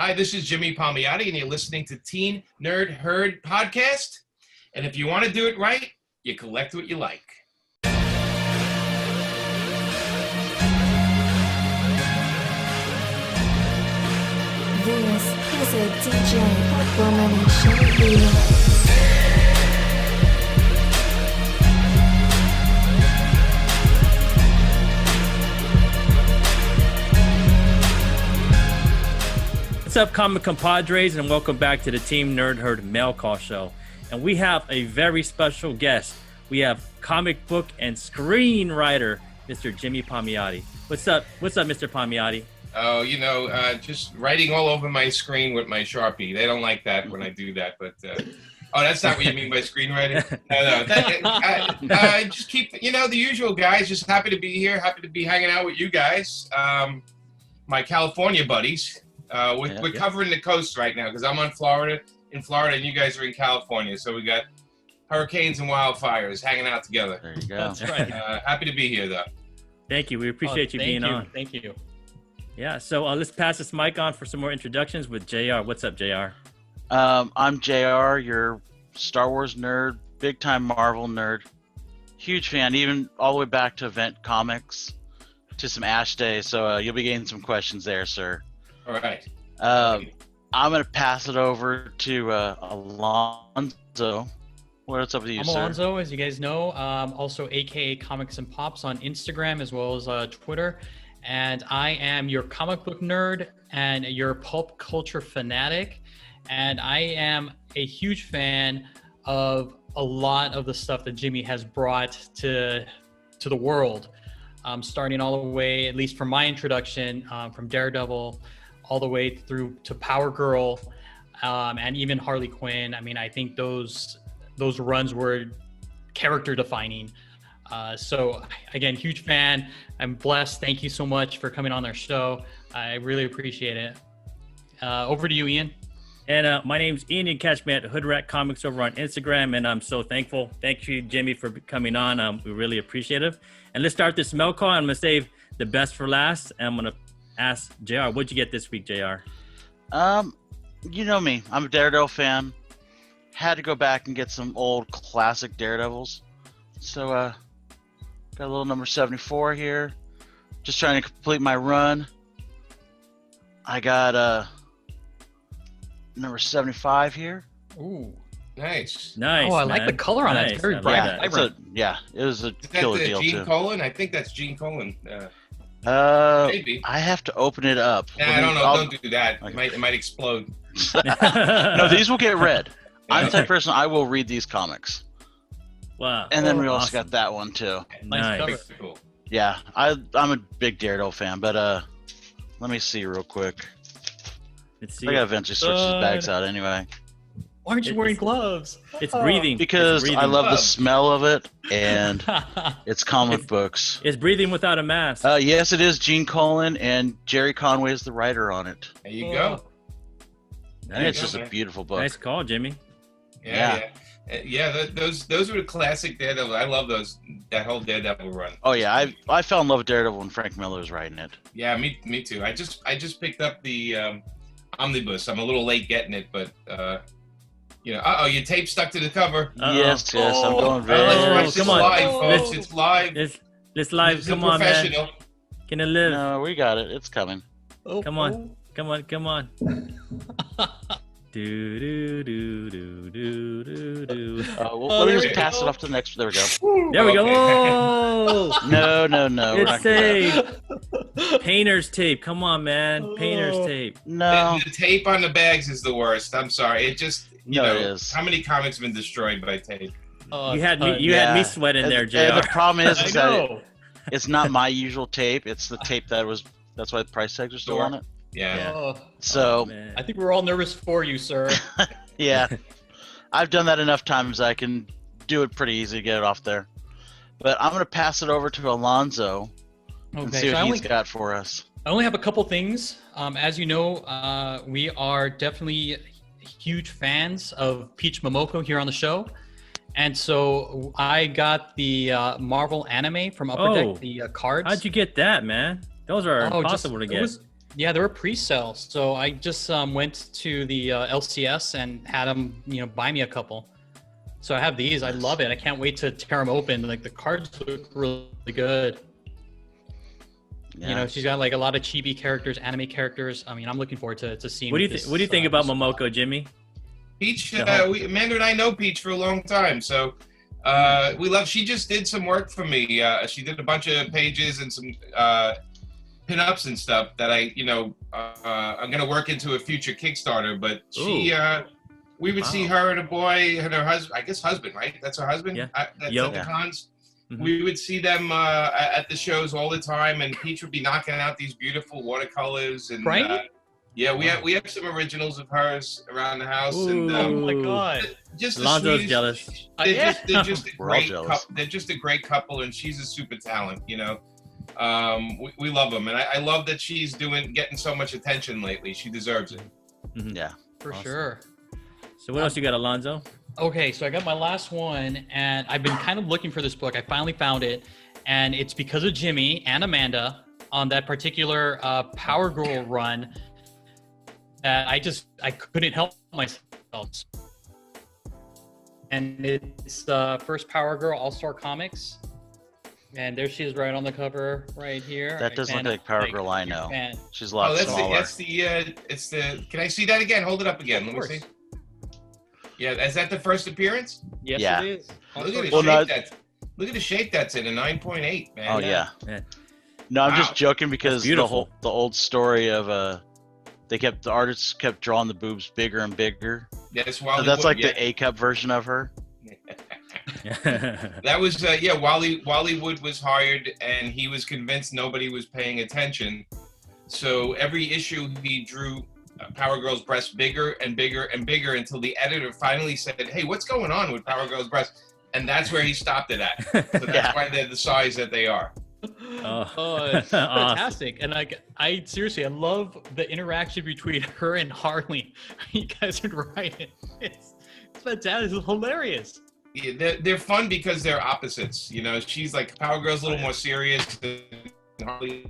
Hi, this is Jimmy Palmiotti, and you're listening to Teen Nerd Herd Podcast. And if you want to do it right, you collect what you like. This is a DJ Abomination remix. What's up, comic compadres, and welcome back to the Team Nerd Herd Mail Call Show. And we have a very special guest. We have comic book and screenwriter, Mr. Jimmy Palmiotti. What's up, Mr. Palmiotti? Oh, just writing all over my screen with my Sharpie. They don't like that when I do that, but... Oh, that's not what you mean by screenwriting? No. I just keep, the usual guys. Just happy to be here. Happy to be hanging out with you guys. My California buddies. We're covering the coast right now because I'm in Florida, and you guys are in California. So we got hurricanes and wildfires hanging out together. There you go. That's right. Happy to be here, though. Thank you. We appreciate you being on. Thank you. Yeah, so let's pass this mic on for some more introductions with JR. What's up, JR? I'm JR, your Star Wars nerd, big-time Marvel nerd. Huge fan, even all the way back to Event Comics, to some Ash Day. So you'll be getting some questions there, sir. All right. I'm going to pass it over to Alonzo. What's up with you, I'm sir? Alonzo, as you guys know, also AKA Comics and Pops on Instagram as well as Twitter. And I am your comic book nerd and your pulp culture fanatic. And I am a huge fan of a lot of the stuff that Jimmy has brought to the world. Starting all the way, at least from my introduction, from Daredevil all the way through to Power Girl, and even Harley Quinn. I mean, I think those runs were character defining. So again, huge fan. I'm blessed. Thank you so much for coming on our show. I really appreciate it. Over to you, Ian. And my name's Ian. You can catch me at Hood Rat Comics over on Instagram, and I'm so thankful. Thank you, Jimmy, for coming on. We really appreciate it. And let's start this mail call. I'm going to save the best for last. And I'm going to ask JR, what'd you get this week, JR? You know me. I'm a Daredevil fan. Had to go back and get some old classic Daredevils. So, got a little number 74 here. Just trying to complete my run. I got number 75 here. Ooh. Nice. Nice. Oh, I like the color on it. It's very bright. It was a Is that killer the deal Gene too. Colan? I think that's Gene Colan. Maybe. I have to open it up. Nah, I don't know. Don't do that. Okay. It might explode. No, these will get read. I'm the type Okay. of person, I will read these comics. Wow. And then we also Awesome. got that one too. Nice cover. Very cool. Yeah, I'm a big Daredevil fan, but let me see real quick. Let's see. I gotta eventually switch these bags out anyway. Why aren't you wearing gloves? It's breathing. Because It's I breathing. love the smell of it, and it's comic books. It's breathing without a mask. Yes, it is Gene Colan, and Jerry Conway is the writer on it. There you go. And it's just a beautiful book. Nice call, Jimmy. Yeah. Those were the classic Daredevil. I love that whole Daredevil run. Oh yeah, I fell in love with Daredevil when Frank Miller was writing it. Yeah, me too. I just picked up the omnibus. I'm a little late getting it, but your tape stuck to the cover. Yes, I'm going very. Let's watch this come on. live, folks. It's live. This live. This is Come on, man. professional. Can it live? No, we got it. It's coming. Come on. Do do do do do do do. Let me just pass it off to the next. There we go. There we go. Okay. Oh, No. we're not it's gonna- saved. Painter's tape. Come on, man. Painter's tape. No. The tape on the bags is the worst. I'm sorry. It just No, it is. How many comics have been destroyed by tape? You had me. You had me sweating there, And JR. the problem is I that know. it's not my usual tape. It's the tape that's why the price tags are still Sure. on it. Yeah. Oh, So, Man. I think we're all nervous for you, sir. yeah. I've done that enough times I can do it pretty easy to get it off there. But I'm going to pass it over to Alonzo and see so what he's got for us. I only have a couple things. As you know, we are definitely huge fans of Peach Momoko here on the show. And so I got the Marvel anime from Upper Deck, the cards. How'd you get that, man? Those are impossible to get. Yeah, they were pre-sale. So I just went to the LCS and had them, buy me a couple. So I have these. I love it. I can't wait to tear them open. Like the cards look really good. Yeah. She's got like a lot of chibi characters, anime characters. I mean, I'm looking forward to seeing. What do you think about Momoko, Jimmy? Peach, Amanda and I know Peach for a long time, so we love. She just did some work for me. She did a bunch of pages and some pinups and stuff that I'm gonna work into a future Kickstarter. But we would see her and a boy and her husband. I guess husband, right? That's her husband. Yeah. That's at the cons. Mm-hmm. We would see them at the shows all the time, and Peach would be knocking out these beautiful watercolors. And right? We have some originals of hers around the house. Ooh. And Oh my god! Just Alonzo's jealous. They're just a We're all great jealous. couple. They're just a great couple, and she's a super talent. We love them, and I love that she's getting so much attention lately. She deserves it. Mhm. Yeah. For Awesome. sure. So what else you got, Alonzo? Okay, so I got my last one, and I've been kind of looking for this book. I finally found it, and it's because of Jimmy and Amanda on that particular Power Girl run. I couldn't help myself. And it's the first Power Girl All-Star Comics. And there she is right on the cover right here. That does look like Power Girl I know. fan. She's a lot smaller. That's the. Can I see that again? Hold it up again. Let me see. Yeah, is that the first appearance? Yes, Yeah. it is. Look at the Well, shape. Look at the shape that's in, a 9.8, man. Oh yeah. Yeah. No, I'm Wow. just joking because the beautiful. old story of the artists kept drawing the boobs bigger and bigger. Yes, So Wally that's Wood, like the A cup version of her. That was Wally Wood was hired, and he was convinced nobody was paying attention. So every issue he drew Power Girl's breasts bigger and bigger and bigger until the editor finally said, "Hey, what's going on with Power Girl's breasts?" And that's where he stopped it at. So that's why they're the size that they are. Oh, it's fantastic. And I seriously, I love the interaction between her and Harley. You guys are writing. It's fantastic. It's hilarious. Yeah, they're fun because they're opposites. She's like Power Girl's a little more serious than Harley.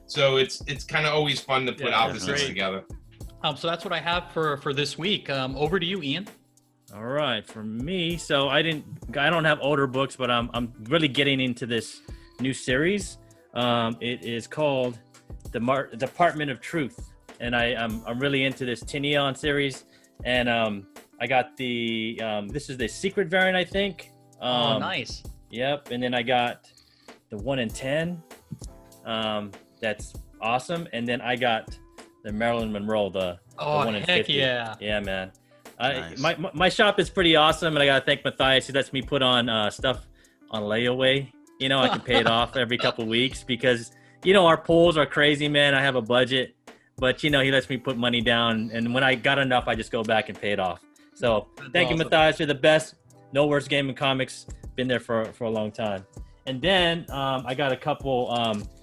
So it's kind of always fun to put opposites together. So that's what I have for this week. Over to you, Ian. All right, for me, so I don't have older books, but I'm really getting into this new series. It is called the Department of Truth, and I'm really into this Tinion series, and I got the this is the secret variant, I think. Nice. Yep, and then I got the 1 in 10. That's awesome, and then I got the Marilyn Monroe, the 1 in 50. Yeah. Yeah, man. Nice. My shop is pretty awesome, and I gotta thank Matthias. He lets me put on stuff on layaway. I can pay it off every couple weeks because our pulls are crazy, man. I have a budget, but he lets me put money down, and when I got enough, I just go back and pay it off. So thank you, Matthias. You're the best. No worst game in comics. Been there for a long time. And then I got a couple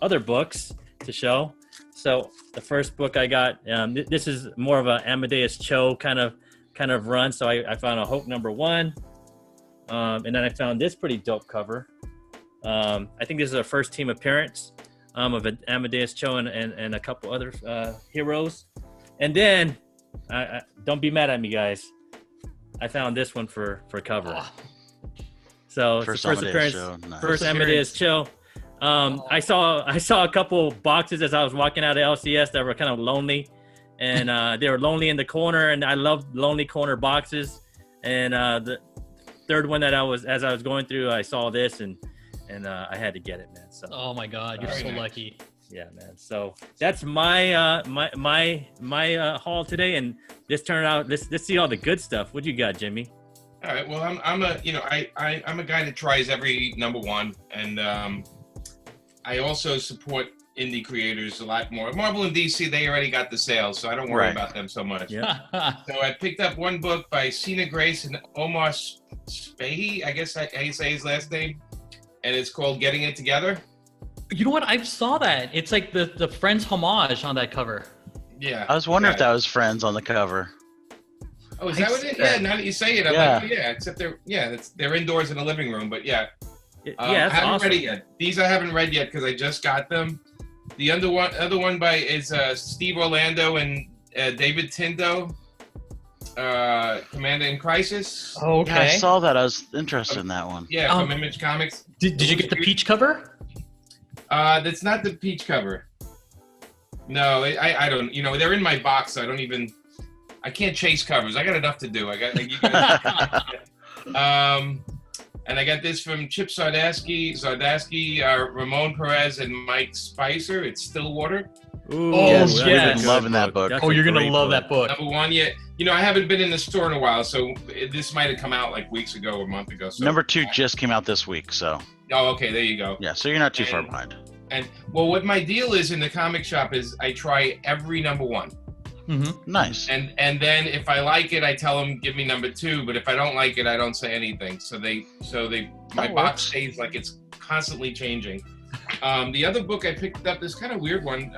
other books to show. So the first book I got, this is more of a Amadeus Cho kind of run. So I found a Hope #1, and then I found this pretty dope cover. I think this is a first team appearance of Amadeus Cho and a couple other heroes. And then don't be mad at me, guys. I found this one for cover. So it's the first appearance, Nice. first Amadeus Cho. I saw a couple boxes as I was walking out of LCS that were kind of lonely. And they were lonely in the corner, and I love lonely corner boxes. And the third one that as I was going through, I saw this, and I had to get it, man. So Oh my God, you're so lucky. yeah, man. So that's my my haul today, and this turned out. Let's see all the good stuff. What you got, Jimmy? All right. Well, I'm a guy that tries every #1, and I also support indie creators a lot more. Marvel and DC, they already got the sales, so I don't worry about them so much. Yeah. So I picked up one book by Sina Grace and Omar Spahi, I guess how you say his last name, and it's called Getting It Together. You know what? I saw that. It's like the Friends homage on that cover. Yeah. I was wondering if that was Friends on the cover. Oh, is that what it is? Yeah, now that you say it, I'm Yeah. like, oh, yeah, except they're indoors in the living room, but yeah. Yeah, I that's haven't awesome. read it yet. These I haven't read yet because I just got them. The other one by is Steve Orlando and David Tindo, Commander in Crisis. Oh, Yeah, I okay. saw that. I was interested in that one. Yeah, from Image Comics. Did you get the peach cover? That's not the peach cover. No, I don't. You know, they're in my box. So I can't chase covers. I got enough to do. And I got this from Chip Zdarsky, Ramon Perez, and Mike Spicer. It's Stillwater. Ooh, Yes, that's we've a been good loving that book. That's Oh, a you're gonna great love that book. Number one, yeah. You know, I haven't been in the store in a while, so this might have come out like weeks ago or a month ago. So. Number 2 just came out this week, so Oh, okay, there you go. yeah, so you're not too far behind. And well, what my deal is in the comic shop is I try every number one, Mm-hmm. Nice. and then if I like it, I tell them give me number 2. But if I don't like it, I don't say anything. So my That box works. stays like it's constantly changing. The other book I picked up, this kind of weird one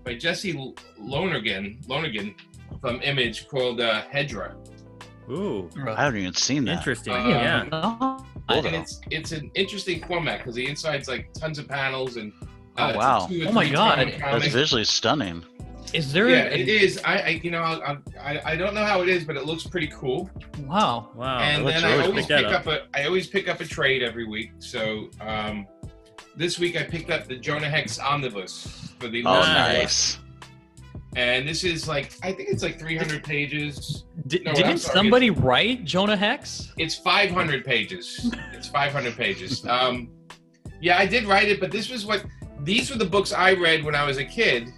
by Jesse Lonergan from Image called Hedra. Ooh, I haven't even seen that. interesting. Yeah. Yeah. And it's an interesting format because the inside's like tons of panels and Oh, it's a wow. 2 or Oh my 3 God. panel That's comic. visually stunning. Is there? Yeah, it is. I don't know how it is, but it looks pretty cool. Wow. Wow. And let's then I really always pick that pick up a trade every week. So this week I picked up the Jonah Hex Omnibus for the Oh, Nice. nice. and this is like I think it's like 300 pages. No, I'm Didn't sorry, somebody write Jonah Hex? It's 500 pages. It's 500 pages. Yeah, I did write it, but these were the books I read when I was a kid.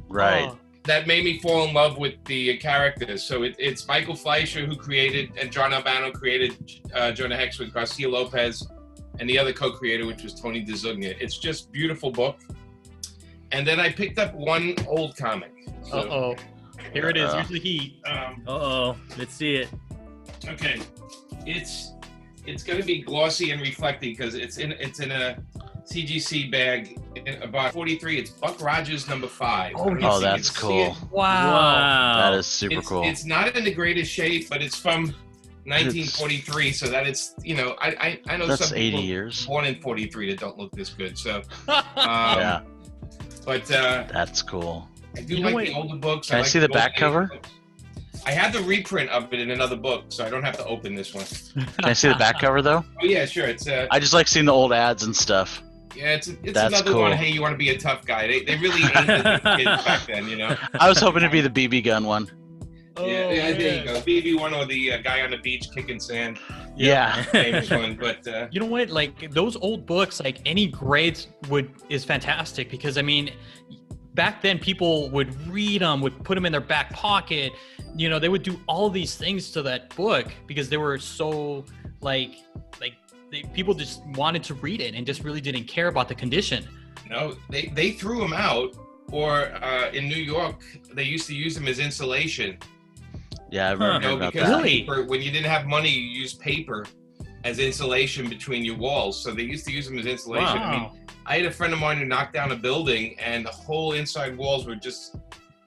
Right. Oh. That made me fall in love with the characters. So it's Michael Fleischer who created, and John Albano created Jonah Hex with Garcia Lopez and the other co-creator, which was Tony DeZugna. It's just beautiful book. And then I picked up one old comic. So, Uh-oh. Here it is. Here's the heat. Uh-oh. Let's see it. Okay, it's going to be glossy and reflecting because it's in a CGC bag, about 43. It's Buck Rogers number 5. Oh, Oh, that's cool. Wow. That is super cool. It's not in the greatest shape, but it's from 1943, so that it's, you know, I know That's some 80 people years. born in 43 that don't look this good. So, Yeah, but that's cool. I do You know like the what? older books. Can I like see the Golden back Age cover? books. I have the reprint of it in another book, so I don't have to open this one. Can I see the back cover though? Oh yeah, sure. It's I just like seeing the old ads and stuff. yeah, it's That's another cool. one. Hey, you want to be a tough guy? They really aimed at the kids back then, you know. I was hoping to be the BB gun one. Yeah, there you go. BB1 or the guy on the beach kicking sand, Yeah. famous one. But You know what? Like those old books, like any grades is fantastic because I mean, back then people would read them, would put them in their back pocket. You know, they would do all these things to that book because they were so people just wanted to read it and just really didn't care about the condition. no, they threw them out. Or in New York, they used to use them as insulation. Yeah, I remember You know, about because that. Really? paper, when you didn't have money, you used paper as insulation between your walls. So they used to use them as insulation. I mean, Wow. I had a friend of mine who knocked down a building, and the whole inside walls were just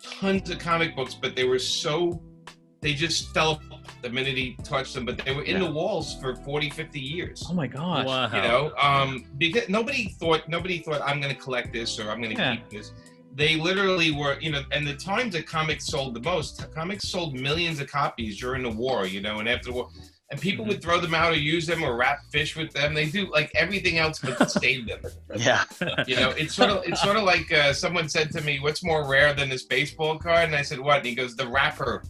tons of comic books, but they just fell apart the minute he touched them. But they were in the walls for 40, 50 years. Oh my gosh. Wow. You know, because nobody thought I'm going to collect this or I'm going to Yeah. keep this. They literally were, you know, and the times that comics sold the most, comics sold millions of copies during the war, you know, and after the war, and people would throw them out or use them or wrap fish with them. They do like everything else but save them. Yeah. You know, it's sort of like someone said to me, "What's more rare than this baseball card?" And I said, "What?" And he goes, "The wrapper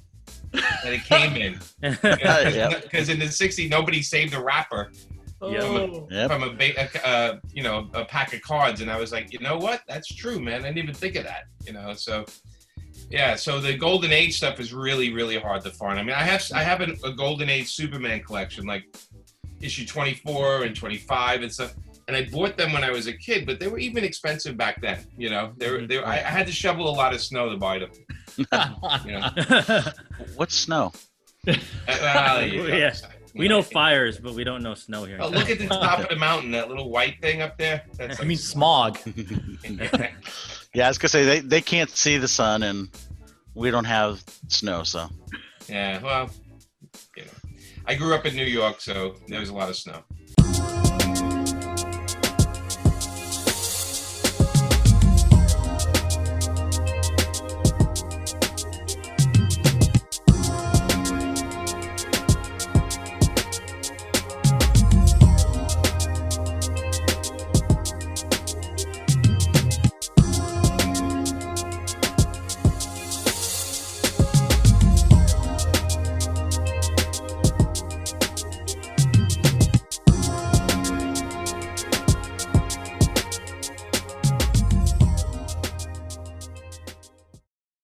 that it came in." Yep. Because in the '60s, nobody saved the wrapper Oh. Yep. from a pack of cards, and I was like, you know what? That's true, man. I didn't even think of that. You know, so yeah. So the Golden Age stuff is really, really hard to find. I mean, I have a Golden Age Superman collection, like issue 24 and 25 and stuff. And I bought them when I was a kid, but they were even expensive back then. You know, I had to shovel a lot of snow to buy them. You know, What's snow? there you go. Yeah. We know fires, but we don't know snow here. Oh, look at the top of the mountain, that little white thing up there. That's I mean smog. Yeah, I was gonna say they can't see the sun and we don't have snow, so yeah. Well, you know, I grew up in New York, so there was a lot of snow.